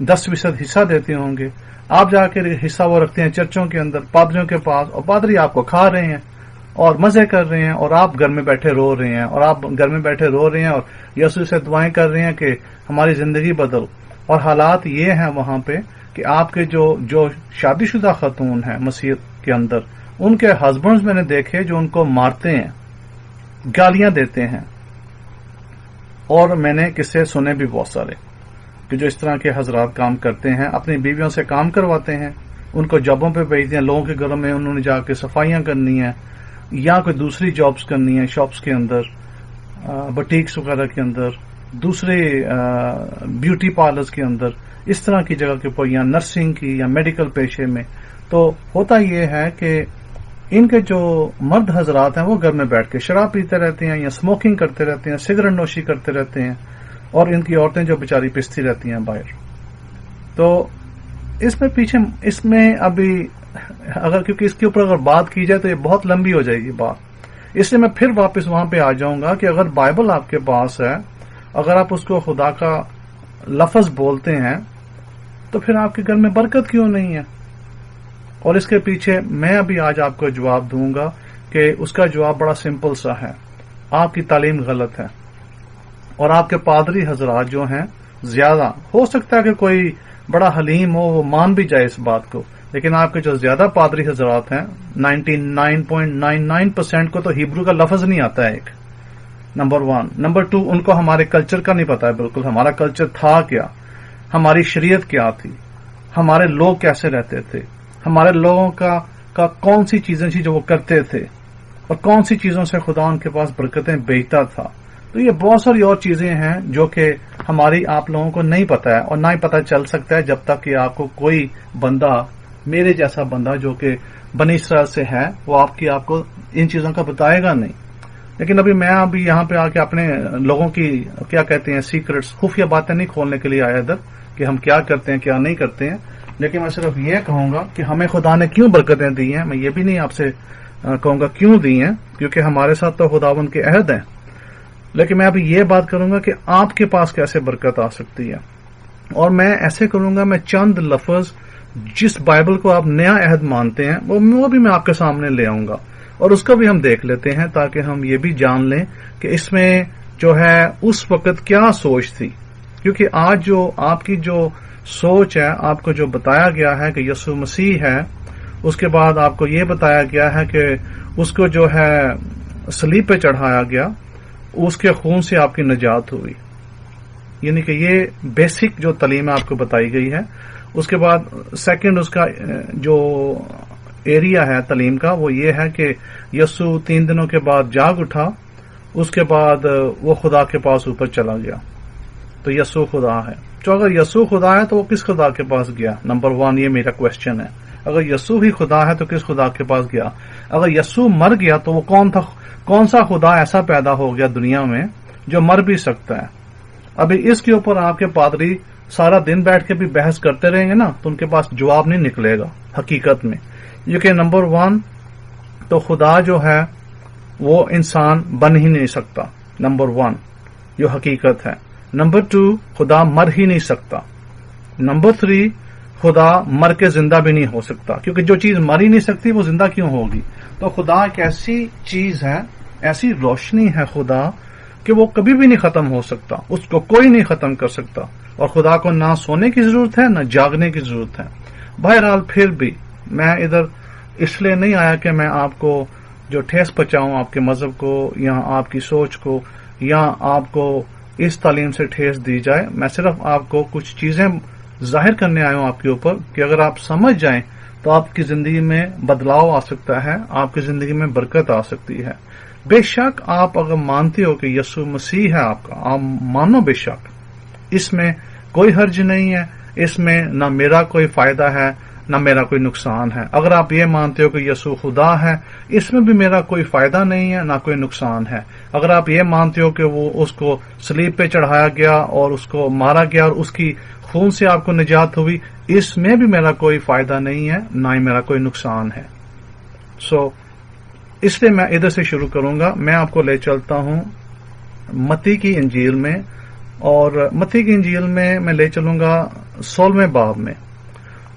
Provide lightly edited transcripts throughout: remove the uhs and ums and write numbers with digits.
10% حصہ دیتے ہوں گے. آپ جا کے حصہ وہ رکھتے ہیں چرچوں کے اندر پادریوں کے پاس, اور پادری آپ کو کھا رہے ہیں اور مزے کر رہے ہیں, اور آپ گھر میں بیٹھے رو رہے ہیں, اور یسوع سے دعائیں کر رہے ہیں کہ ہماری زندگی بدل. اور حالات یہ ہیں وہاں پہ کہ آپ کے جو شادی شدہ خاتون ہیں مسیح کے اندر, ان کے ہسبینڈز میں نے دیکھے جو ان کو مارتے ہیں, گالیاں دیتے ہیں, اور میں نے قصے سنے بھی بہت سارے کہ جو اس طرح کے حضرات کام کرتے ہیں, اپنی بیویوں سے کام کرواتے ہیں, ان کو جابوں پہ بھیجتے ہیں, لوگوں کے گھروں میں انہوں نے جا کے صفائیاں کرنی ہیں یا کوئی دوسری جابز کرنی ہے, شاپس کے اندر, بٹیکس وغیرہ کے اندر, دوسرے بیوٹی پارلرز کے اندر, اس طرح کی جگہ کے اوپر, یا نرسنگ کی یا میڈیکل پیشے میں. تو ہوتا یہ ہے کہ ان کے جو مرد حضرات ہیں وہ گھر میں بیٹھ کے شراب پیتے رہتے ہیں یا اسموکنگ کرتے رہتے ہیں, سگریٹ نوشی کرتے رہتے ہیں, اور ان کی عورتیں جو بیچاری پستی رہتی ہیں باہر. تو اس میں ابھی اگر کیونکہ اس کے اوپر اگر بات کی جائے تو یہ بہت لمبی ہو جائے گی بات, اس لیے میں پھر واپس وہاں پہ آ جاؤں گا کہ اگر بائبل آپ کے پاس ہے, اگر آپ اس کو خدا کا لفظ بولتے ہیں, تو پھر آپ کے گھر میں برکت کیوں نہیں ہے؟ اور اس کے پیچھے میں ابھی آج آپ کو جواب دوں گا کہ اس کا جواب بڑا سمپل سا ہے. آپ کی تعلیم غلط ہے, اور آپ کے پادری حضرات جو ہیں زیادہ, ہو سکتا ہے کہ کوئی بڑا حلیم ہو وہ مان بھی جائے اس بات کو, لیکن آپ کے جو زیادہ پادری حضرات ہیں 99.99% کو تو ہیبرو کا لفظ نہیں آتا ہے, ایک نمبر 1. نمبر 2, ان کو ہمارے کلچر کا نہیں پتا ہے بالکل, ہمارا کلچر تھا کیا, ہماری شریعت کیا تھی, ہمارے لوگ کیسے رہتے تھے, ہمارے لوگوں کا کون سی چیزیں تھیں جو وہ کرتے تھے, اور کون سی چیزوں سے خدا ان کے پاس برکتیں بھیجتا تھا. تو یہ بہت ساری اور چیزیں ہیں جو کہ ہماری آپ لوگوں کو نہیں پتا ہے, اور نہ ہی پتا چل سکتا ہے جب تک کہ آپ کو کوئی بندہ, میرے جیسا بندہ جو کہ بنی اسرائیل سے ہے, وہ آپ کو ان چیزوں کا بتائے گا نہیں. لیکن میں یہاں پہ آ کے اپنے لوگوں کی کیا کہتے ہیں سیکرٹس, خفیہ باتیں نہیں کھولنے کے لیے آیا ادھر کہ ہم کیا کرتے ہیں کیا نہیں کرتے ہیں, لیکن میں صرف یہ کہوں گا کہ ہمیں خدا نے کیوں برکتیں دی ہیں. میں یہ بھی نہیں آپ سے کہوں گا کیوں دی ہیں, کیونکہ ہمارے ساتھ تو خداوند کے عہد ہیں, لیکن میں ابھی یہ بات کروں گا کہ آپ کے پاس کیسے برکت آ سکتی ہے. اور میں ایسے کروں گا, میں چند لفظ جس بائبل کو آپ نیا عہد مانتے ہیں وہ بھی میں آپ کے سامنے لے آؤں گا, اور اس کو بھی ہم دیکھ لیتے ہیں تاکہ ہم یہ بھی جان لیں کہ اس میں جو ہے اس وقت کیا سوچ تھی. کیونکہ آج جو آپ کی جو سوچ ہے, آپ کو جو بتایا گیا ہے کہ یسوع مسیح ہے, اس کے بعد آپ کو یہ بتایا گیا ہے کہ اس کو جو ہے صلیب پہ چڑھایا گیا, اس کے خون سے آپ کی نجات ہوئی, یعنی کہ یہ بیسک جو تعلیم آپ کو بتائی گئی ہے. اس کے بعد سیکنڈ اس کا جو ایریا ہے تعلیم کا وہ یہ ہے کہ یسوع 3 دنوں کے بعد جاگ اٹھا, اس کے بعد وہ خدا کے پاس اوپر چلا گیا. تو یسوع خدا ہے. تو اگر یسوع خدا ہے تو وہ کس خدا کے پاس گیا؟ نمبر 1 یہ میرا کوشچن ہے. اگر یسوع ہی خدا ہے تو کس خدا کے پاس گیا؟ اگر یسوع مر گیا تو وہ کون سا خدا ایسا پیدا ہو گیا دنیا میں جو مر بھی سکتا ہے؟ ابھی اس کے اوپر آپ کے پادری سارا دن بیٹھ کے بھی بحث کرتے رہیں گے نا, تو ان کے پاس جواب نہیں نکلے گا حقیقت میں. کیونکہ نمبر 1 تو خدا جو ہے وہ انسان بن ہی نہیں سکتا, نمبر 1 جو حقیقت ہے. نمبر 2 خدا مر ہی نہیں سکتا. نمبر 3 خدا مر کے زندہ بھی نہیں ہو سکتا, کیونکہ جو چیز مر ہی نہیں سکتی وہ زندہ کیوں ہوگی؟ تو خدا ایک ایسی چیز ہے, ایسی روشنی ہے خدا کہ وہ کبھی بھی نہیں ختم ہو سکتا, اس کو کوئی نہیں ختم کر سکتا. اور خدا کو نہ سونے کی ضرورت ہے نہ جاگنے کی ضرورت ہے. بہرحال پھر بھی میں ادھر اس لیے نہیں آیا کہ میں آپ کو جو ٹھیس پہنچاؤں آپ کے مذہب کو یا آپ کی سوچ کو, یا آپ کو اس تعلیم سے ٹھیس دی جائے. میں صرف آپ کو کچھ چیزیں ظاہر کرنے آیا ہوں آپ کے اوپر کہ اگر آپ سمجھ جائیں تو آپ کی زندگی میں بدلاؤ آ سکتا ہے, آپ کی زندگی میں برکت آ سکتی ہے. بے شک آپ اگر مانتے ہو کہ یسوع مسیح ہے آپ کا, آپ مانو بے شک, اس میں کوئی حرج نہیں ہے, اس میں نہ میرا کوئی فائدہ ہے نہ میرا کوئی نقصان ہے. اگر آپ یہ مانتے ہو کہ یسوع خدا ہے, اس میں بھی میرا کوئی فائدہ نہیں ہے نہ کوئی نقصان ہے. اگر آپ یہ مانتے ہو کہ وہ اس کو صلیب پہ چڑھایا گیا اور اس کو مارا گیا اور اس کی خون سے آپ کو نجات ہوئی, اس میں بھی میرا کوئی فائدہ نہیں ہے نہ ہی میرا کوئی نقصان ہے. اس لیے میں ادھر سے شروع کروں گا. میں آپ کو لے چلتا ہوں متی کی انجیل میں اور متی کی انجیل میں میں لے چلوں گا 16ویں باب میں،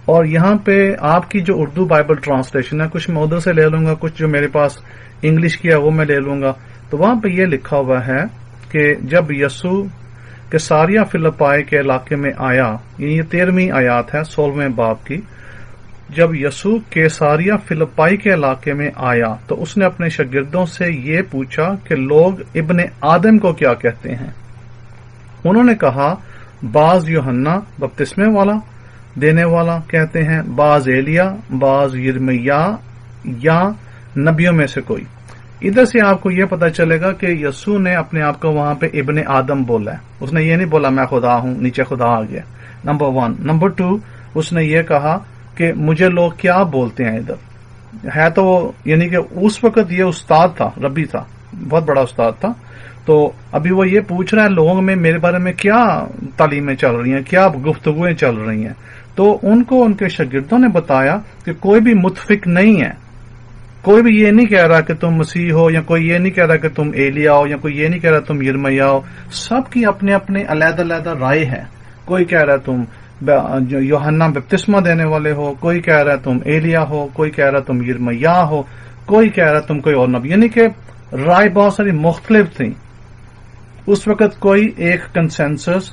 اور یہاں پہ آپ کی جو اردو بائبل ٹرانسلیشن ہے، کچھ میں ادھر سے لے لوں گا، کچھ جو میرے پاس انگلش کی ہے وہ میں لے لوں گا. تو وہاں پہ یہ لکھا ہوا ہے کہ جب یسوع کیساریا فلپائی کے علاقے میں آیا، یہ 13ویں آیات ہے 16ویں باب کی. جب یسوع کیساریا فلپائی کے علاقے میں آیا تو اس نے اپنے شاگردوں سے یہ پوچھا کہ لوگ ابن آدم کو کیا کہتے ہیں؟ انہوں نے کہا، بعض یوحنا بپتسمے والا دینے والا کہتے ہیں، بعض ایلیا، بعض یرمیا یا نبیوں میں سے کوئی. ادھر سے آپ کو یہ پتا چلے گا کہ یسوع نے اپنے آپ کو وہاں پہ ابن آدم بولا ہے. اس نے یہ نہیں بولا میں خدا ہوں، نیچے خدا آ گیا. نمبر 1. نمبر 2، اس نے یہ کہا کہ مجھے لوگ کیا بولتے ہیں. ادھر ہے تو یعنی کہ اس وقت یہ استاد تھا، ربی تھا، بہت بڑا استاد تھا. تو ابھی وہ یہ پوچھ رہا ہے لوگوں میں میرے بارے میں کیا تعلیمیں چل رہی ہیں، کیا گفتگویں چل رہی ہیں. تو ان کو ان کے شاگردوں نے بتایا کہ کوئی بھی متفق نہیں ہے، کوئی بھی یہ نہیں کہہ رہا کہ تم مسیح ہو، یا کوئی یہ نہیں کہہ رہا کہ تم ایلیا ہو، یا کوئی یہ نہیں کہہ رہا تم یرمیا ہو. سب کی اپنے اپنے علیحدہ علیحدہ رائے ہے. کوئی کہہ رہا تم یوحنا بپتسمہ دینے والے ہو، کوئی کہہ رہا تم ایلیا ہو، کوئی کہہ رہا تم یرمیا ہو، کوئی کہہ رہا تم کوئی اور نبی. یعنی کہ رائے بہت ساری مختلف تھیں. اس وقت کوئی ایک کنسنسس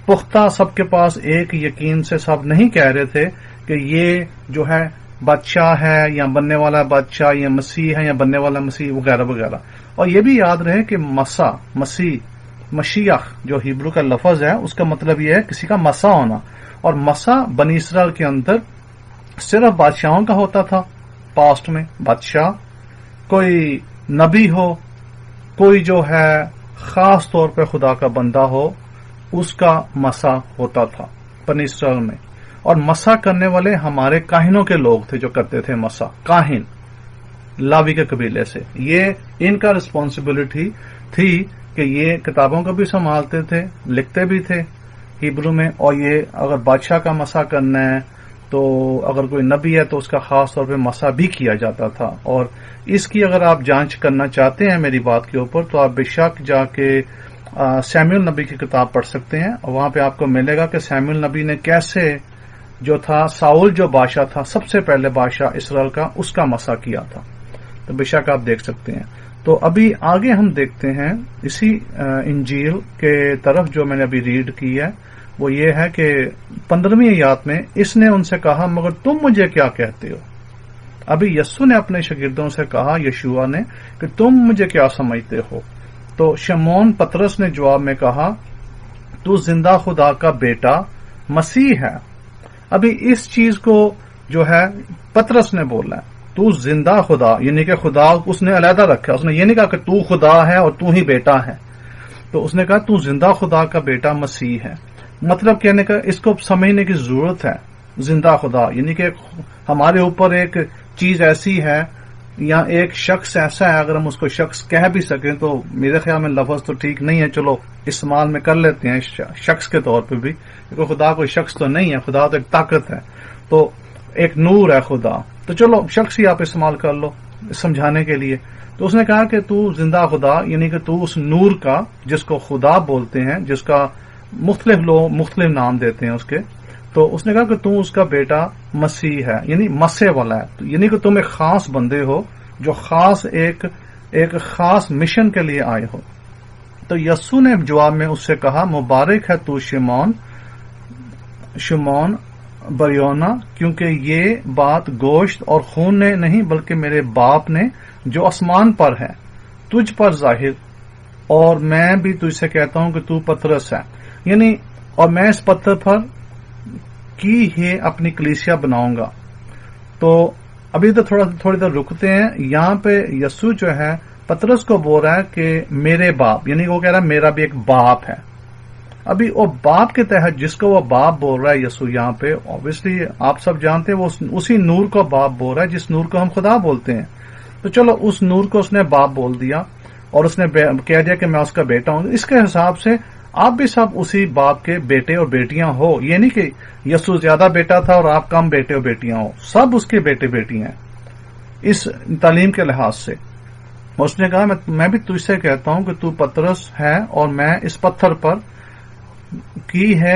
پختہ سب کے پاس ایک یقین سے سب نہیں کہہ رہے تھے کہ یہ جو ہے بادشاہ ہے یا بننے والا بادشاہ، یا مسیح ہے یا بننے والا مسیح، وغیرہ وغیرہ. اور یہ بھی یاد رہے کہ مشیخ جو ہیبرو کا لفظ ہے اس کا مطلب یہ ہے کسی کا مسا ہونا. اور مسا بنی اسرائیل کے اندر صرف بادشاہوں کا ہوتا تھا. پاسٹ میں بادشاہ، کوئی نبی ہو، کوئی جو ہے خاص طور پہ خدا کا بندہ ہو، اس کا مسا ہوتا تھا بنی اسرائیل میں. اور مسا کرنے والے ہمارے کاہنوں کے لوگ تھے جو کرتے تھے مسا. کاہن لاوی کے قبیلے سے، یہ ان کا رسپانسبلٹی تھی کہ یہ کتابوں کو بھی سنبھالتے تھے، لکھتے بھی تھے ہیبرو میں. اور یہ اگر بادشاہ کا مسا کرنا ہے تو اگر کوئی نبی ہے تو اس کا خاص طور پہ مسا بھی کیا جاتا تھا. اور اس کی اگر آپ جانچ کرنا چاہتے ہیں میری بات کے اوپر تو آپ بے شک جا کے سیموئیل نبی کی کتاب پڑھ سکتے ہیں، اور وہاں پہ آپ کو ملے گا کہ سیموئیل نبی نے کیسے جو تھا ساؤل جو بادشاہ تھا، سب سے پہلے بادشاہ اسرائیل کا، اس کا مسا کیا تھا. تو بے شک آپ دیکھ سکتے ہیں. تو ابھی آگے ہم دیکھتے ہیں اسی انجیل کے طرف جو میں نے ابھی ریڈ کی ہے، وہ یہ ہے کہ 15ویں آیات میں اس نے ان سے کہا، مگر تم مجھے کیا کہتے ہو؟ ابھی یسوع نے اپنے شاگردوں سے کہا، یشوع نے، کہ تم مجھے کیا سمجھتے ہو؟ تو شمعون پطرس نے جواب میں کہا، تو زندہ خدا کا بیٹا مسیح ہے. ابھی اس چیز کو جو ہے پطرس نے بولا ہے، تو زندہ خدا، یعنی کہ خدا اس نے علیحدہ رکھا. اس نے یہ نہیں کہا کہ تو خدا ہے اور تو ہی بیٹا ہے. تو اس نے کہا تو زندہ خدا کا بیٹا مسیح ہے. مطلب کہنے کا اس کو سمجھنے کی ضرورت ہے. زندہ خدا یعنی کہ ہمارے اوپر ایک چیز ایسی ہے یا ایک شخص ایسا ہے، اگر ہم اس کو شخص کہہ بھی سکیں تو میرے خیال میں لفظ تو ٹھیک نہیں ہے، چلو استعمال میں کر لیتے ہیں شخص کے طور پہ بھی، کیونکہ خدا کوئی شخص تو نہیں ہے، خدا تو ایک طاقت ہے، تو ایک نور ہے خدا. تو چلو شخص ہی آپ استعمال کر لو سمجھانے کے لیے. تو اس نے کہا کہ تو زندہ خدا یعنی کہ تو اس نور کا، جس کو خدا بولتے ہیں، جس کا مختلف لوگ مختلف نام دیتے ہیں اس کے، تو اس نے کہا کہ تم اس کا بیٹا مسیح ہے، یعنی مسے والا ہے. یعنی کہ تم ایک خاص بندے ہو جو خاص ایک خاص مشن کے لیے آئے ہو. تو یسوع نے جواب میں اس سے کہا، مبارک ہے تو شمعون بریونا، کیونکہ یہ بات گوشت اور خون نے نہیں بلکہ میرے باپ نے جو آسمان پر ہے تجھ پر ظاہر. اور میں بھی تجھ سے کہتا ہوں کہ تو پترس ہے، یعنی اور میں اس پتھر پر کی ہی اپنی کلیسیا بناؤں گا. تو ابھی تو تھوڑی دیر رکتے ہیں. یہاں پہ یسوع جو ہے پترس کو بول رہا ہے کہ میرے باپ، یعنی وہ کہہ رہا ہے میرا بھی ایک باپ ہے. ابھی وہ باپ کے تحت جس کو وہ باپ بول رہا ہے یسوع یہاں پہ، obviously آپ سب جانتے ہیں وہ اسی نور کو باپ بول رہا ہے جس نور کو ہم خدا بولتے ہیں. تو چلو اس نور کو اس نے باپ بول دیا اور اس نے کہہ دیا کہ میں اس کا بیٹا ہوں. اس کے حساب سے آپ بھی سب اسی باپ کے بیٹے اور بیٹیاں ہو. یہ نہیں کہ یسوع زیادہ بیٹا تھا اور آپ کم بیٹے اور بیٹیاں ہو، سب اس کے بیٹے بیٹی ہیں اس تعلیم کے لحاظ سے. اس نے کہا میں بھی تجھ سے کہتا ہوں کہ تو پترس ہے اور میں اس پتھر پر کی ہے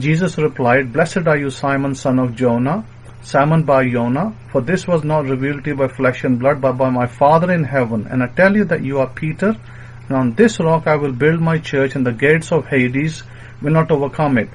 Jesus replied, blessed are you, Simon, son of Jonah, Simon bar Jonah, for this was not revealed to you by flesh and blood, but by my Father in heaven. And I tell you that you are Peter, and on this rock I will build my church, and the gates of Hades will not overcome it.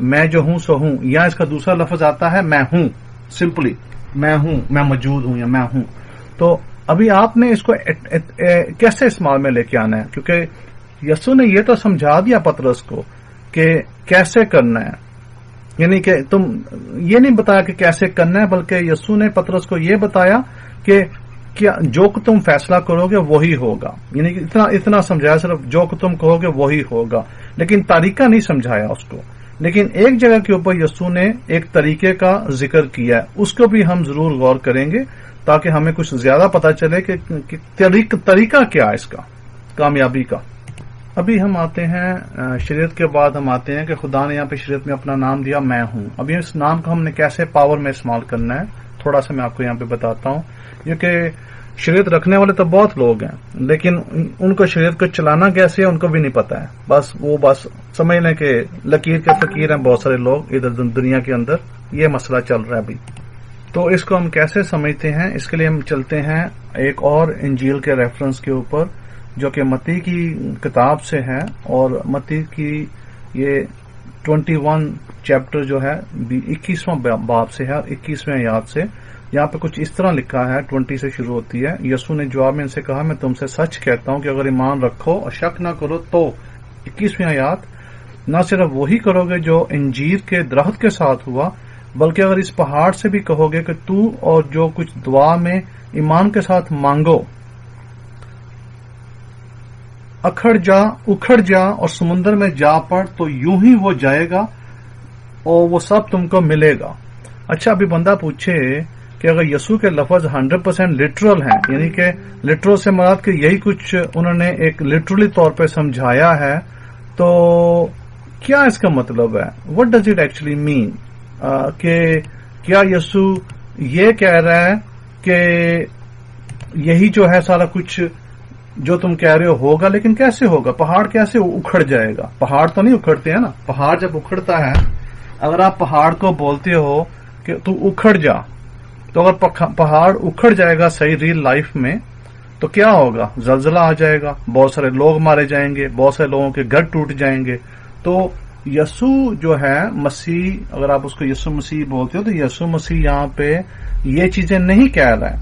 میں جو ہوں سو ہوں، یا اس کا دوسرا لفظ آتا ہے میں ہوں، سمپلی میں ہوں، میں موجود ہوں یا میں ہوں. تو ابھی آپ نے اس کو کیسے استعمال میں لے کے آنا ہے، کیونکہ یسوع نے یہ تو سمجھا دیا پطرس کو کہ کیسے کرنا ہے، یعنی کہ تم یہ نہیں بتایا کہ کیسے کرنا ہے، بلکہ یسوع نے پطرس کو یہ بتایا کہ کیا جو تم فیصلہ کرو گے وہی ہوگا، یعنی کہ اتنا سمجھایا، صرف جو تم کہو گے وہی ہوگا، لیکن طریقہ نہیں سمجھایا اس کو. لیکن ایک جگہ کے اوپر یسوع نے ایک طریقے کا ذکر کیا ہے، اس کو بھی ہم ضرور غور کریں گے تاکہ ہمیں کچھ زیادہ پتا چلے کہ طریقہ کیا ہے اس کا کامیابی کا. ابھی ہم آتے ہیں شریعت کے بعد ہم آتے ہیں کہ خدا نے یہاں پہ شریعت میں اپنا نام دیا میں ہوں. ابھی اس نام کو ہم نے کیسے پاور میں استعمال کرنا ہے تھوڑا سا میں آپ کو یہاں پہ بتاتا ہوں، کیونکہ شریعت رکھنے والے تو بہت لوگ ہیں لیکن ان کو شریعت کو چلانا کیسے ہے ان کو بھی نہیں پتا ہے. بس سمجھ لیں کہ لکیر کے فقیر ہیں بہت سارے لوگ ادھر دنیا کے اندر، یہ مسئلہ چل رہا ہے ابھی. تو اس کو ہم کیسے سمجھتے ہیں، اس کے لیے ہم چلتے ہیں ایک اور انجیل کے ریفرنس کے اوپر جو کہ متی کی کتاب سے ہے، اور متی کی یہ 21 چیپٹر جو ہے 21واں باب سے ہے اور 21ویں آیات سے. یہاں پہ کچھ اس طرح لکھا ہے، 20 سے شروع ہوتی ہے. یسوع نے جواب میں ان سے کہا میں تم سے سچ کہتا ہوں کہ اگر ایمان رکھو اور شک نہ کرو تو 21ویں آیات نہ صرف وہی کرو گے جو انجیر کے درخت کے ساتھ ہوا، بلکہ اگر اس پہاڑ سے بھی کہو گے کہ تو اور جو کچھ دعا میں ایمان کے ساتھ مانگو اکھڑ جا اور سمندر میں جا پڑ تو یوں ہی وہ جائے گا اور وہ سب تم کو ملے گا. اچھا ابھی بندہ پوچھے کہ اگر یسوع کے لفظ 100% لٹرل ہیں، یعنی کہ لٹرل سے مراد کہ یہی کچھ انہوں نے ایک لٹرلی طور پہ سمجھایا ہے، تو کیا اس کا مطلب ہے؟ What does it actually mean? کہ کیا یسوع یہ کہہ رہا ہے کہ یہی جو ہے سارا کچھ جو تم کہہ رہے ہو ہوگا، لیکن کیسے ہوگا؟ پہاڑ کیسے اکھڑ جائے گا؟ پہاڑ تو نہیں اکھڑتے ہیں نا. پہاڑ جب اکھڑتا ہے، اگر آپ پہاڑ کو بولتے ہو کہ تو اکھڑ جا، تو اگر پہاڑ اکھڑ جائے گا صحیح ریل لائف میں تو کیا ہوگا؟ زلزلہ آ جائے گا، بہت سارے لوگ مارے جائیں گے، بہت سارے لوگوں کے گھر ٹوٹ جائیں گے. تو یسوع جو ہے مسیح، اگر آپ اس کو یسوع مسیح بولتے ہو تو یسوع مسیح یہاں پہ یہ چیزیں نہیں کہہ رہا ہے.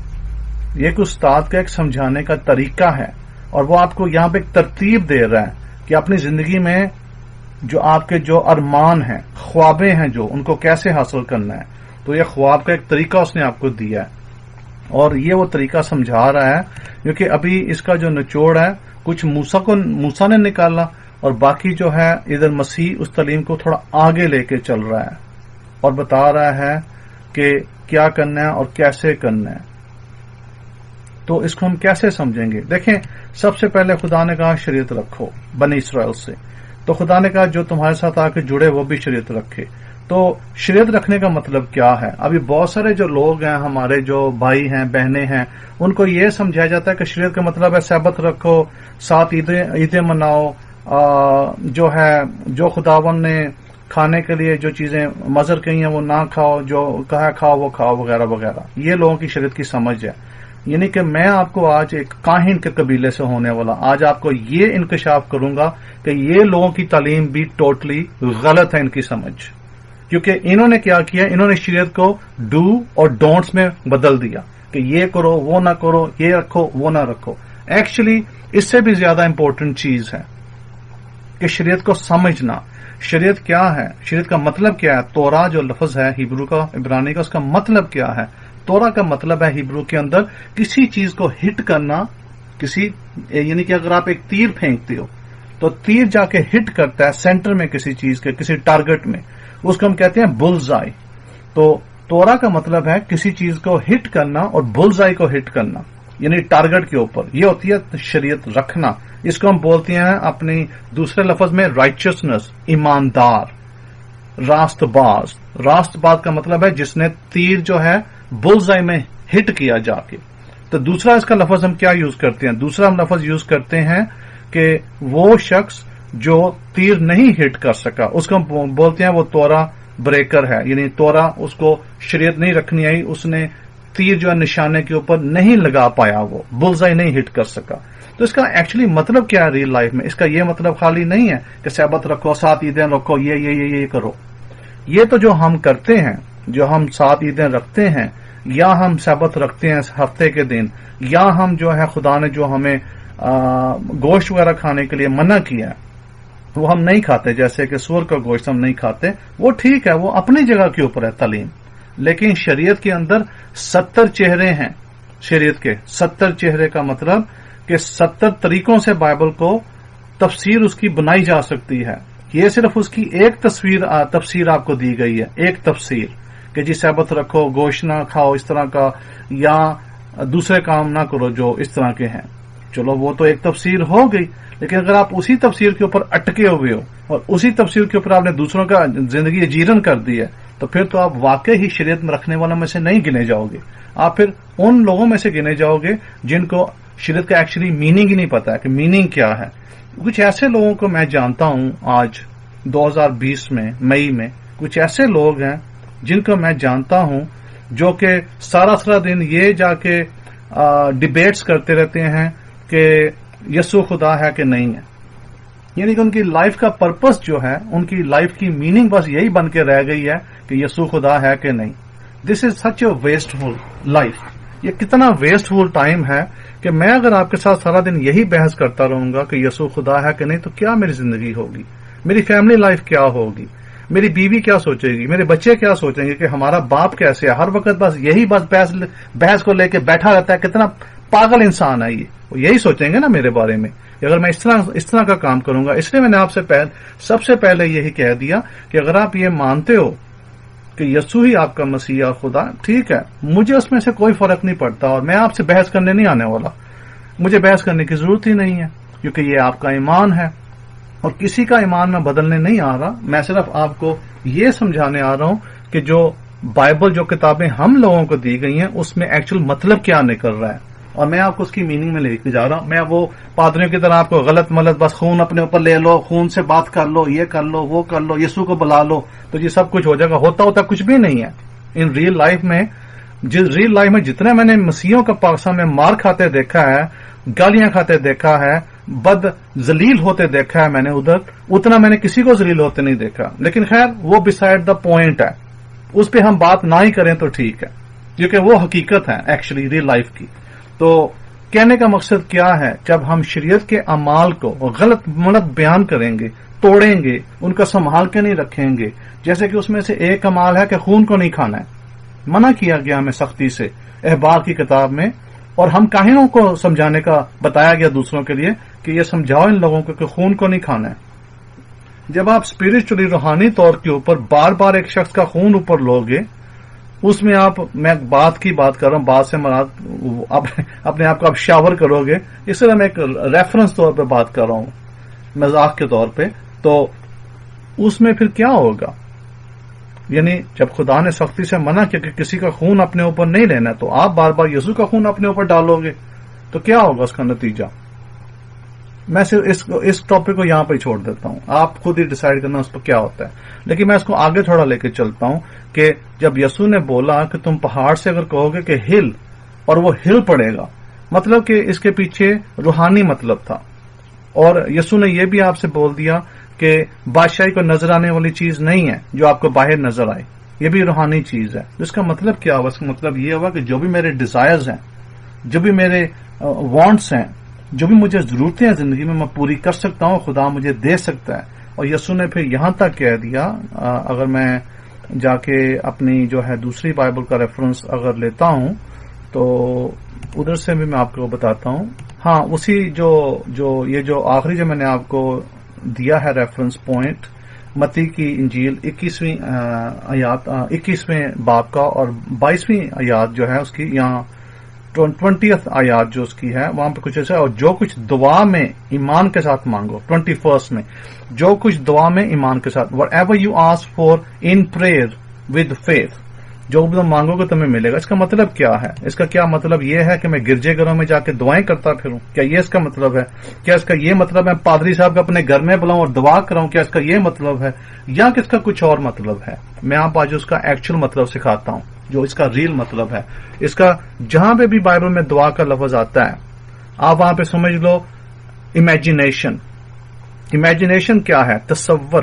یہ ایک استاد کا ایک سمجھانے کا طریقہ ہے، اور وہ آپ کو یہاں پہ ایک ترتیب دے رہا ہے کہ اپنی زندگی میں جو آپ کے جو ارمان ہیں، خوابیں ہیں، جو ان کو کیسے حاصل کرنا ہے. تو یہ خواب کا ایک طریقہ اس نے آپ کو دیا ہے، اور یہ وہ طریقہ سمجھا رہا ہے، کیونکہ ابھی اس کا جو نچوڑ ہے کچھ موسیٰ نے نکالا، اور باقی جو ہے ادھر مسیح اس تعلیم کو تھوڑا آگے لے کے چل رہا ہے اور بتا رہا ہے کہ کیا کرنا ہے اور کیسے کرنا ہے. تو اس کو ہم کیسے سمجھیں گے؟ دیکھیں، سب سے پہلے خدا نے کہا شریعت رکھو بنی اسرائیل سے، تو خدا نے کہا جو تمہارے ساتھ آ کے جڑے وہ بھی شریعت رکھے. تو شریعت رکھنے کا مطلب کیا ہے؟ ابھی بہت سارے جو لوگ ہیں، ہمارے جو بھائی ہیں، بہنیں ہیں، ان کو یہ سمجھایا جاتا ہے کہ شریعت کا مطلب ہے سبت رکھو، 7 عیدیں مناؤ، جو خداوند نے کھانے کے لیے جو چیزیں مضر کہی ہیں وہ نہ کھاؤ، جو کہا کھاؤ وہ کھاؤ، وغیرہ وغیرہ. یہ لوگوں کی شریعت کی سمجھ ہے. یعنی کہ میں آپ کو آج ایک کاہن کے قبیلے سے ہونے والا آج آپ کو یہ انکشاف کروں گا کہ یہ لوگوں کی تعلیم بھی ٹوٹلی غلط ہے، ان کی سمجھ. کیونکہ انہوں نے کیا کیا؟ انہوں نے شریعت کو ڈو اور ڈونٹس میں بدل دیا کہ یہ کرو وہ نہ کرو، یہ رکھو وہ نہ رکھو. ایکچولی اس سے بھی زیادہ امپورٹنٹ چیز ہے کہ شریعت کو سمجھنا. شریعت کیا ہے؟ شریعت کا مطلب کیا ہے؟ تورا جو لفظ ہے ہیبرو کا، عبرانی کا، اس کا مطلب کیا ہے؟ تورا کا مطلب ہے ہیبرو کے اندر کسی چیز کو ہٹ کرنا، یعنی کہ اگر آپ ایک تیر پھینکتے ہو تو تیر جا کے ہٹ کرتا ہے سینٹر میں کسی چیز کے، کسی ٹارگٹ میں، اس کو ہم کہتے ہیں بلز آئی. تو تورا کا مطلب ہے کسی چیز کو ہٹ کرنا اور بلز آئی کو ہٹ کرنا، یعنی ٹارگٹ کے اوپر. یہ ہوتی ہے شریعت رکھنا. اس کو ہم بولتے ہیں اپنی دوسرے لفظ میں رائچسنس، ایماندار، راست باز. راست باز کا مطلب ہے جس نے تیر جو ہے بلز آئی میں ہٹ کیا جا کے. تو دوسرا اس کا لفظ ہم کیا یوز کرتے ہیں؟ دوسرا ہم لفظ یوز کرتے ہیں کہ وہ شخص جو تیر نہیں ہٹ کر سکا، اس کو ہم بولتے ہیں وہ تورا بریکر ہے. یعنی تورا اس کو شریعت نہیں رکھنی آئی، اس نے تیر جو ہے نشانے کے اوپر نہیں لگا پایا، وہ بلزائی نہیں ہٹ کر سکا. تو اس کا ایکچولی مطلب کیا ہے ریل لائف میں؟ اس کا یہ مطلب خالی نہیں ہے کہ سبت رکھو، 7 عیدیں رکھو، یہ کرو. یہ تو جو ہم کرتے ہیں، جو ہم 7 عیدیں رکھتے ہیں، یا ہم سبت رکھتے ہیں ہفتے کے دن، یا ہم جو ہے خدا نے جو ہمیں گوشت وغیرہ کھانے کے لیے منع کیا وہ ہم نہیں کھاتے، جیسے کہ سور کا گوشت ہم نہیں کھاتے، وہ ٹھیک ہے، وہ اپنی جگہ کے اوپر ہے تعلیم. لیکن شریعت کے اندر 70 چہرے ہیں. شریعت کے 70 چہرے کا مطلب کہ 70 طریقوں سے بائبل کو تفسیر اس کی بنائی جا سکتی ہے. یہ صرف اس کی ایک تفسیر آپ کو دی گئی ہے، ایک تفسیر کہ جی سبت رکھو، گوشت نہ کھاؤ اس طرح کا، یا دوسرے کام نہ کرو جو اس طرح کے ہیں. چلو وہ تو ایک تفسیر ہو گئی، لیکن اگر آپ اسی تفسیر کے اوپر اٹکے ہوئے ہو اور اسی تفسیر کے اوپر آپ نے دوسروں کا زندگی جیرن کر دی ہے، تو پھر تو آپ واقعی ہی شریعت میں رکھنے والوں میں سے نہیں گنے جاؤ گے. آپ پھر ان لوگوں میں سے گنے جاؤ گے جن کو شریعت کا ایکچولی میننگ ہی نہیں پتا ہے کہ میننگ کیا ہے. کچھ ایسے لوگوں کو میں جانتا ہوں آج 2020 میں مئی میں، کچھ ایسے لوگ ہیں جن کو میں جانتا ہوں جو کہ سارا دن یہ جا کے ڈیبیٹس کرتے رہتے ہیں کہ یسوع خدا ہے کہ نہیں ہے. یعنی کہ ان کی لائف کا پرپس جو ہے، ان کی لائف کی میننگ بس یہی بن کے رہ گئی ہے کہ یسوع خدا ہے کہ نہیں. دس از سچ اے ویسٹفل لائف. یہ کتنا ویسٹفل ٹائم ہے کہ میں اگر آپ کے ساتھ سارا دن یہی بحث کرتا رہوں گا کہ یسوع خدا ہے کہ نہیں، تو کیا میری زندگی ہوگی، میری فیملی لائف کیا ہوگی، میری بیوی کیا سوچے گی، میرے بچے کیا سوچیں گے کہ ہمارا باپ کیسے ہے. ہر وقت بس یہی بحث کو لے کے بیٹھا رہتا ہے. کتنا پاگل انسان ہے یہ. وہ یہی سوچیں گے نا میرے بارے میں کہ اگر میں اس طرح کا کام کروں گا. اس لیے میں نے آپ سے سب سے پہلے یہی کہہ دیا کہ اگر آپ یہ مانتے ہو کہ یسوع ہی آپ کا مسیح اور خدا، ٹھیک ہے، مجھے اس میں سے کوئی فرق نہیں پڑتا، اور میں آپ سے بحث کرنے نہیں آنے والا. مجھے بحث کرنے کی ضرورت ہی نہیں ہے، کیونکہ یہ آپ کا ایمان ہے اور کسی کا ایمان میں بدلنے نہیں آ رہا. میں صرف آپ کو یہ سمجھانے آ رہا ہوں کہ جو بائبل، جو کتابیں ہم لوگوں کو دی گئی ہیں، اس میں ایکچوئل مطلب کیا نکل رہا ہے، اور میں آپ کو اس کی میننگ میں لے کے جا رہا ہوں. میں وہ پادریوں کی طرح آپ کو غلط ملت بس خون اپنے اوپر لے لو، خون سے بات کر لو، یہ کر لو، وہ کر لو، یسوع کو بلا لو تو یہ سب کچھ ہو جائے گا. ہوتا کچھ بھی نہیں ہے. ان ریل لائف میں جتنے میں نے مسیحوں کا پاکستان میں مار کھاتے دیکھا ہے، گالیاں کھاتے دیکھا ہے، بد ذلیل ہوتے دیکھا ہے میں نے ادھر، اتنا میں نے کسی کو ذلیل ہوتے نہیں دیکھا. لیکن خیر وہ بسائڈ دا پوائنٹ ہے، اس پہ ہم بات نہ ہی کریں تو ٹھیک ہے، کیونکہ وہ حقیقت ہے ایکچولی ریل لائف کی. تو کہنے کا مقصد کیا ہے، جب ہم شریعت کے اعمال کو غلط ملت بیان کریں گے، توڑیں گے، ان کا سنبھال کے نہیں رکھیں گے، جیسے کہ اس میں سے ایک عمال ہے کہ خون کو نہیں کھانا ہے، منع کیا گیا ہمیں سختی سے احبار کی کتاب میں، اور ہم کاہنوں کو سمجھانے کا بتایا گیا دوسروں کے لیے کہ یہ سمجھاؤ ان لوگوں کو کہ خون کو نہیں کھانا ہے. جب آپ اسپرچولی روحانی طور کے اوپر بار بار ایک شخص کا خون اوپر لوگے، اس میں میں بات کر رہا ہوں، بات سے مراد اپنے آپ کو آپ شاور کرو گے، اس طرح میں ایک ریفرنس طور پہ بات کر رہا ہوں، مذاق کے طور پہ. تو اس میں پھر کیا ہوگا، یعنی جب خدا نے سختی سے منع کیا کہ کسی کا خون اپنے اوپر نہیں لینا، تو آپ بار بار یسوع کا خون اپنے اوپر ڈالو گے تو کیا ہوگا اس کا نتیجہ. میں صرف اس ٹاپک کو یہاں پہ چھوڑ دیتا ہوں، آپ خود ہی ڈیسائیڈ کرنا اس پر کیا ہوتا ہے. لیکن میں اس کو آگے تھوڑا لے کے چلتا ہوں کہ جب یسوع نے بولا کہ تم پہاڑ سے اگر کہو گے کہ ہل، اور وہ ہل پڑے گا، مطلب کہ اس کے پیچھے روحانی مطلب تھا. اور یسوع نے یہ بھی آپ سے بول دیا کہ بادشاہی کو نظر آنے والی چیز نہیں ہے جو آپ کو باہر نظر آئے، یہ بھی روحانی چیز ہے. اس کا مطلب کیا ہوا؟ اس کا مطلب یہ ہوا کہ جو بھی میرے ڈیزائرز ہیں، جو بھی میرے وانٹس ہیں، جو بھی مجھے ضرورتیں ہیں زندگی میں پوری کر سکتا ہوں، خدا مجھے دے سکتا ہے. اور یسوع نے پھر یہاں تک کہہ دیا، اگر میں جا کے اپنی جو ہے دوسری بائبل کا ریفرنس اگر لیتا ہوں تو ادھر سے بھی میں آپ کو بتاتا ہوں. ہاں، اسی یہ جو آخری جو میں نے آپ کو دیا ہے ریفرنس پوائنٹ، متی کی انجیل 21ویں باب کا اور 22ویں آیات جو ہے اس کی، یہاں 20th آیات جو اس کی ہے وہاں پہ کچھ ایسا، اور جو کچھ دعا میں ایمان کے ساتھ مانگو، 21 میں جو کچھ دعا میں ایمان کے ساتھ، whatever you ask for in prayer with faith، جو بھی تم مانگو گے تمہیں ملے گا. اس کا مطلب کیا ہے؟ اس کا کیا مطلب یہ ہے کہ میں گرجے گھروں میں جا کے دعائیں کرتا پھروں؟ کیا یہ اس کا مطلب ہے؟ کیا اس کا یہ مطلب ہے پادری صاحب کو اپنے گھر میں بلاؤں اور دعا کراؤں؟ کیا اس کا یہ مطلب ہے، یا کہ اس کا کچھ اور مطلب ہے؟ میں آپ آج اس کا ایکچوئل مطلب سکھاتا ہوں، جو اس کا ریل مطلب ہے. اس کا جہاں پہ بھی بائبل میں دعا کا لفظ آتا ہے، آپ وہاں پہ سمجھ لو امیجنیشن. امیجنیشن کیا ہے؟ تصور.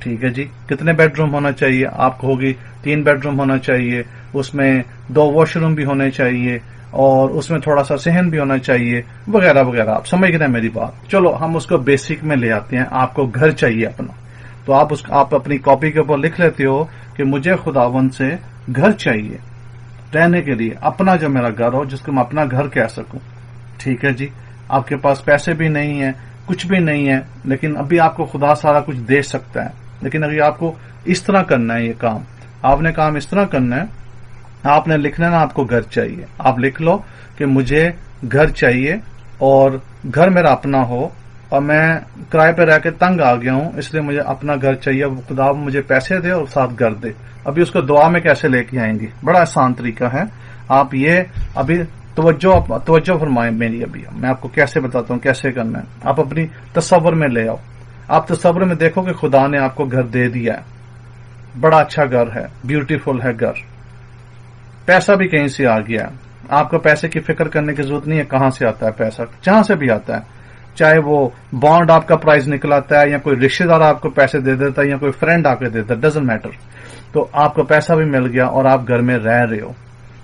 ٹھیک ہے جی. کتنے بیڈ روم ہونا چاہیے؟ آپ کہو گی 3 بیڈ روم ہونا چاہیے، اس میں 2 واش روم بھی ہونے چاہیے، اور اس میں تھوڑا سا صحن بھی ہونا چاہیے، وغیرہ وغیرہ. آپ سمجھ گئے میری بات؟ چلو ہم اس کو بیسک میں لے آتے ہیں. آپ کو گھر چاہیے اپنا، تو آپ اپنی کاپی کے اوپر لکھ لیتے ہو کہ مجھے خداوند سے گھر چاہیے رہنے کے لیے، اپنا جو میرا گھر ہو جس کو میں اپنا گھر کہہ سکوں. ٹھیک ہے جی. آپ کے پاس پیسے بھی نہیں ہیں، کچھ بھی نہیں ہے، لیکن ابھی آپ کو خدا سارا کچھ دے سکتا ہے. لیکن اگر آپ کو اس طرح کرنا ہے، یہ کام آپ نے کام اس طرح کرنا ہے، آپ نے لکھنا نا آپ کو گھر چاہیے. آپ لکھ لو کہ مجھے گھر چاہیے اور گھر میرا اپنا ہو، اور میں کرائے پہ رہ کے تنگ آ گیا ہوں، اس لیے مجھے اپنا گھر چاہیے. خدا مجھے پیسے دے اور ساتھ گھر دے. ابھی اس کو دعا میں کیسے لے کے آئیں گی؟ بڑا آسان طریقہ ہے. آپ یہ ابھی توجہ فرمائیں میری. ابھی میں آپ کو کیسے بتاتا ہوں کیسے کرنا ہے. آپ اپنی تصور میں لے آؤ. آپ تصور میں دیکھو کہ خدا نے آپ کو گھر دے دیا ہے، بڑا اچھا گھر ہے، بیوٹیفل ہے گھر. پیسہ بھی کہیں سے آ گیا ہے. آپ کو پیسے کی فکر کرنے کی ضرورت نہیں ہے کہاں سے آتا ہے پیسہ، جہاں سے بھی آتا ہے، چاہے وہ بانڈ آپ کا پرائز نکلاتا ہے یا کوئی رشتے دار آپ کو پیسے دے دیتا ہے یا کوئی فرینڈ آ کے دیتا ہے، ڈزنٹ میٹر. تو آپ کو پیسہ بھی مل گیا اور آپ گھر میں رہ رہے ہو.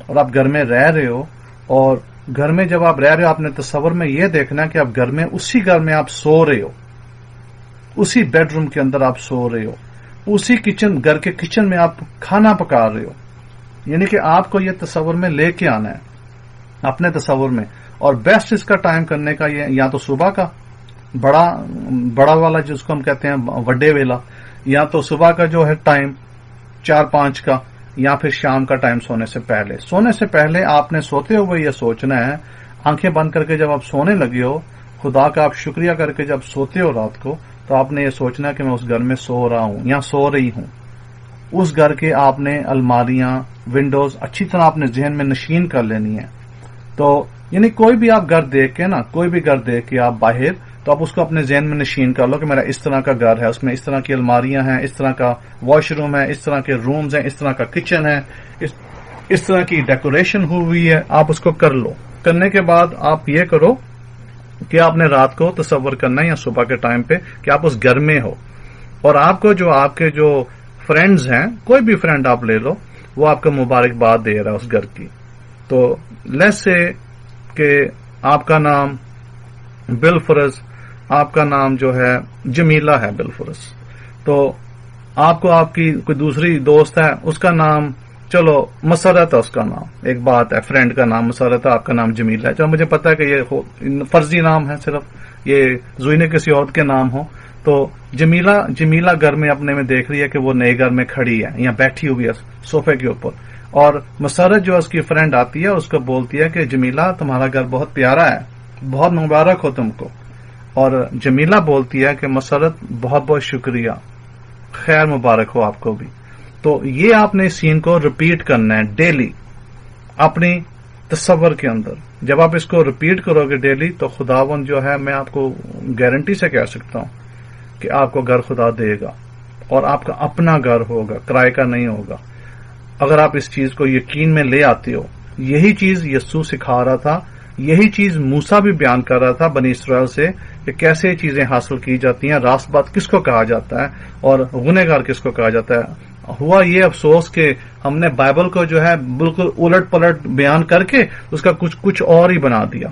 اور آپ گھر میں رہ رہے ہو، اور گھر میں جب آپ رہ رہے ہو، آپ نے تصور میں یہ دیکھنا کہ آپ گھر میں اسی گھر میں آپ سو رہے ہو، اسی بیڈ روم کے اندر آپ سو رہے ہو، اسی گھر کے کچن میں آپ کھانا پکا رہے ہو. یعنی کہ آپ کو یہ تصور میں لے کے آنا ہے اپنے تصور میں. اور بیسٹ اس کا ٹائم کرنے کا یہ یا تو صبح کا بڑا والا جس کو ہم کہتے ہیں وڈے ویلا، یا تو صبح کا جو ہے ٹائم 4-5 کا، یا پھر شام کا ٹائم سونے سے پہلے. سونے سے پہلے آپ نے سوتے ہوئے یہ سوچنا ہے، آنکھیں بند کر کے جب آپ سونے لگے ہو، خدا کا آپ شکریہ کر کے جب سوتے ہو رات کو، تو آپ نے یہ سوچنا کہ میں اس گھر میں سو رہا ہوں یا سو رہی ہوں. اس گھر کے آپ نے الماریاں، ونڈوز اچھی طرح اپنے ذہن میں نشین کر لینی ہے. تو یعنی کوئی بھی آپ گھر دیکھ کے نا، کوئی بھی گھر دیکھ کے آپ باہر، تو آپ اس کو اپنے ذہن میں نشین کر لو کہ میرا اس طرح کا گھر ہے، اس میں اس طرح کی الماریاں ہیں، اس طرح کا واش روم ہے، اس طرح کے رومز ہیں، اس طرح کا کچن ہے، اس طرح کی ڈیکوریشن ہوئی ہے. آپ اس کو کر لو. کرنے کے بعد آپ یہ کرو کہ آپ نے رات کو تصور کرنا ہے یا صبح کے ٹائم پہ کہ آپ اس گھر میں ہو، اور آپ کو آپ کے جو فرینڈز ہیں، کوئی بھی فرینڈ آپ لے لو، وہ آپ کو مبارکباد دے رہا ہے اس گھر کی. تو لیٹس سے کہ آپ کا نام بالفرض، آپ کا نام جو ہے جمیلہ ہے بالفرض، تو آپ کو آپ کی کوئی دوسری دوست ہے، اس کا نام چلو مسرت ہے، اس کا نام ایک بات ہے، فرینڈ کا نام مسرت ہے، آپ کا نام جمیلہ ہے. چلو مجھے پتا ہے کہ یہ فرضی نام ہے، صرف یہ زوینے کسی اور کے نام ہو. تو جمیلہ گھر میں اپنے میں دیکھ رہی ہے کہ وہ نئے گھر میں کھڑی ہے یا بیٹھی ہوئی ہے صوفے کے اوپر، اور مسرت جو اس کی فرینڈ آتی ہے اس کو بولتی ہے کہ جمیلہ تمہارا گھر بہت پیارا ہے، بہت مبارک ہو تم کو. اور جمیلہ بولتی ہے کہ مسرت بہت بہت شکریہ، خیر مبارک ہو آپ کو بھی. تو یہ آپ نے سین کو ریپیٹ کرنا ہے ڈیلی اپنی تصور کے اندر. جب آپ اس کو ریپیٹ کرو گے ڈیلی، تو خداوند جو ہے، میں آپ کو گارنٹی سے کہہ سکتا ہوں کہ آپ کو گھر خدا دے گا، اور آپ کا اپنا گھر ہوگا، کرائے کا نہیں ہوگا. اگر آپ اس چیز کو یقین میں لے آتے ہو. یہی چیز یسوع سکھا رہا تھا، یہی چیز موسیٰ بھی بیان کر رہا تھا بنی اسرائیل سے کہ کیسے یہ چیزیں حاصل کی جاتی ہیں، راست بات کس کو کہا جاتا ہے اور غنہگار کس کو کہا جاتا ہے. ہوا یہ افسوس کہ ہم نے بائبل کو جو ہے بالکل الٹ پلٹ بیان کر کے اس کا کچھ اور ہی بنا دیا.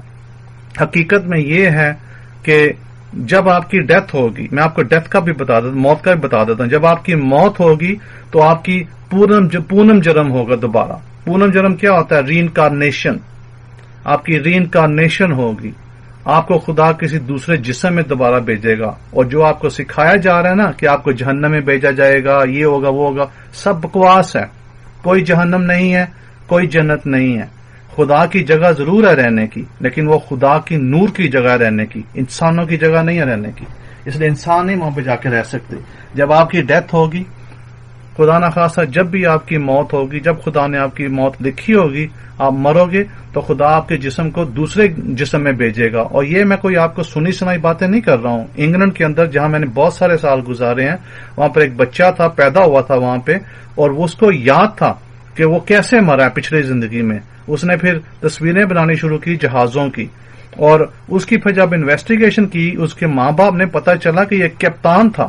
حقیقت میں یہ ہے کہ جب آپ کی ڈیتھ ہوگی، میں آپ کو ڈیتھ کا بھی بتا دیتا ہوں، موت کا بھی بتا دیتا ہوں. جب آپ کی موت ہوگی تو آپ کی پونم جرم ہوگا دوبارہ. پونم جرم کیا ہوتا ہے؟ ری انکارنیشن. آپ کی ری انکارنیشن ہوگی. آپ کو خدا کسی دوسرے جسم میں دوبارہ بھیجے گا. اور جو آپ کو سکھایا جا رہا ہے نا کہ آپ کو جہنم میں بھیجا جائے گا، یہ ہوگا وہ ہوگا، سب بکواس ہے. کوئی جہنم نہیں ہے، کوئی جنت نہیں ہے. خدا کی جگہ ضرور ہے رہنے کی، لیکن وہ خدا کی نور کی جگہ ہے رہنے کی، انسانوں کی جگہ نہیں ہے رہنے کی. اس لیے انسان نہیں وہاں پہ جا کے رہ سکتے. جب آپ کی ڈیتھ ہوگی، خدا نخواستہ جب بھی آپ کی موت ہوگی، جب خدا نے آپ کی موت لکھی ہوگی، آپ مرو گے، تو خدا آپ کے جسم کو دوسرے جسم میں بھیجے گا. اور یہ میں کوئی آپ کو سنی سنائی باتیں نہیں کر رہا ہوں. انگلینڈ کے اندر جہاں میں نے بہت سارے سال گزارے ہیں، وہاں پر ایک بچہ تھا، پیدا ہوا تھا وہاں پہ، اور اس کو یاد تھا کہ وہ کیسے مرا ہے پچھلی زندگی میں. اس نے پھر تصویریں بنانی شروع کی جہازوں کی، اور اس کی پھر جب انویسٹیگیشن کی، اس کے ماں باپ نے پتا چلا کہ یہ کپتان تھا.